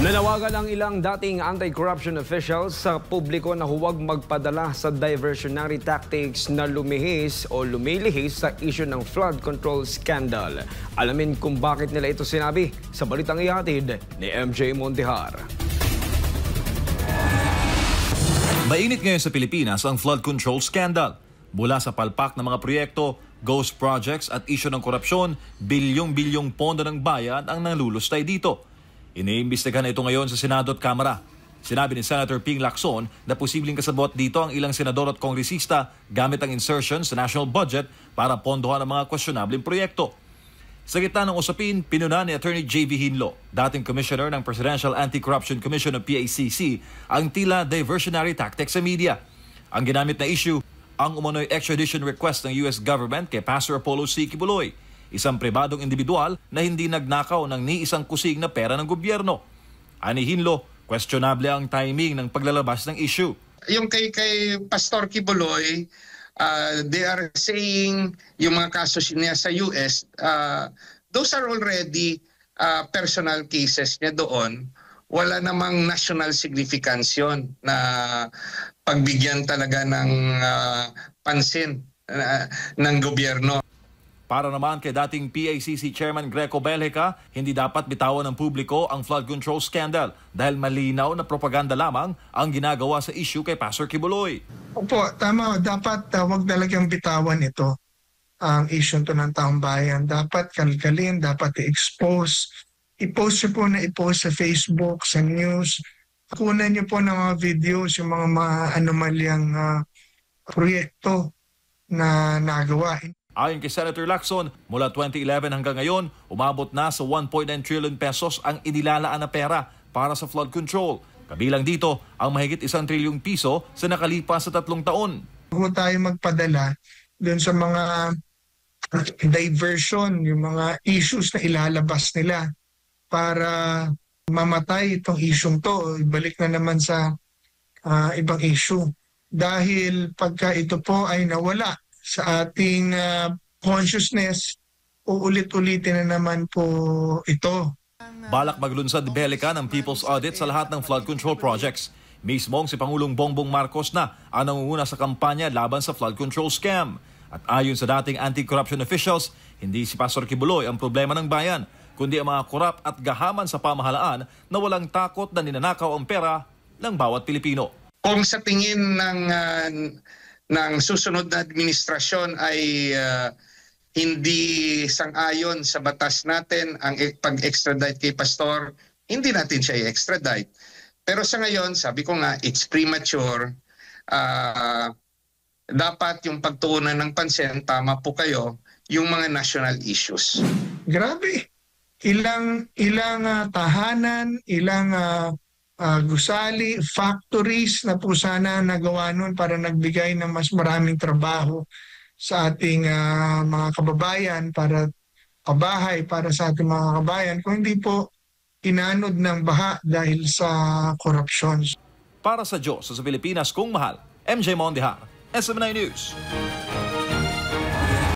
Nanawagan ang ilang dating anti-corruption officials sa publiko na huwag magpadala sa diversionary tactics na lumihis o lumilihis sa issue ng flood control scandal. Alamin kung bakit nila ito sinabi sa balitang ihatid ni MJ Mondihar. Mainit ngayon sa Pilipinas ang flood control scandal. Mula sa palpak ng mga proyekto, ghost projects at issue ng korupsyon, bilyong-bilyong pondo ng bayan ang nalulustay dito. Iniimbestigahan ito ngayon sa Senado at Kamara. Sinabi ni Senator Ping Lacson na posibleng kasabot dito ang ilang senador at kongresista gamit ang insertion sa national budget para pondohan ang mga questionableng proyekto. Sa gitna ng usapin, pinuna ni Attorney J.V. Hinlo, dating Commissioner ng Presidential Anti-Corruption Commission of PACC, ang tila diversionary tactics sa media. Ang ginamit na issue, ang umano'y extradition request ng US government kay Pastor Apollo C. Quiboloy, isang pribadong individual na hindi nagnakaw ng ni isang kusig na pera ng gobyerno. Ani Hinlo, questionable ang timing ng paglalabas ng issue. Yung kay Pastor Quiboloy, they are saying yung mga kaso niya sa US, those are already personal cases niya doon. Wala namang national significance yun na pagbigyan talaga ng pansin ng gobyerno. Para naman kay dating PACC Chairman Greco Belhica, hindi dapat bitawan ng publiko ang flood control scandal dahil malinaw na propaganda lamang ang ginagawa sa issue kay Pastor Quiboloy. Opo, tama. Dapat wag talagang bitawan ito, ang issue to ng taong bayan. Dapat kalkalin, dapat i-expose. I-post nyo po na i-post sa Facebook, sa news. Kunan nyo po ng mga videos, yung mga anomalyang proyekto na nagawa. Ayon kay Senator Lacson, mula 2011 hanggang ngayon, umabot na sa 1.9 trillion pesos ang inilalaan na pera para sa flood control. Kabilang dito ang mahigit 1 trilyong piso sa nakalipas sa 3 taon. Huwag tayo magpadala dun sa mga diversion, yung mga issues na ilalabas nila para mamatay itong isyong to. Ibalik na naman sa ibang issue. Dahil pagka ito po ay nawala sa ating consciousness, uulit-ulitin na naman po ito. Balak maglunsad ni Belhica ng People's Audit sa lahat ng flood control projects. Mismong si Pangulong Bongbong Marcos na ang nangunguna sa kampanya laban sa flood control scam. At ayon sa dating anti-corruption officials, hindi si Pastor Quiboloy ang problema ng bayan, kundi ang mga korap at gahaman sa pamahalaan na walang takot na ninanakaw ang pera ng bawat Pilipino. Kung sa tingin ng susunod na administrasyon ay hindi sang-ayon sa batas natin ang pag-extradite kay Pastor, hindi natin siya i-extradite. Pero sa ngayon, sabi ko nga, it's premature. Dapat yung pagtuunan ng pansin, tama po kayo, yung mga national issues. Grabe! Ilang tahanan, ilang gusali, factories na po sana nagawa nun para nagbigay ng mas maraming trabaho sa ating mga kababayan, para pabahay para sa ating mga kababayan, kung hindi po inanod ng baha dahil sa korupsyon. Para sa Diyos sa Pilipinas kung mahal, MJ Mondihar, SMNI News.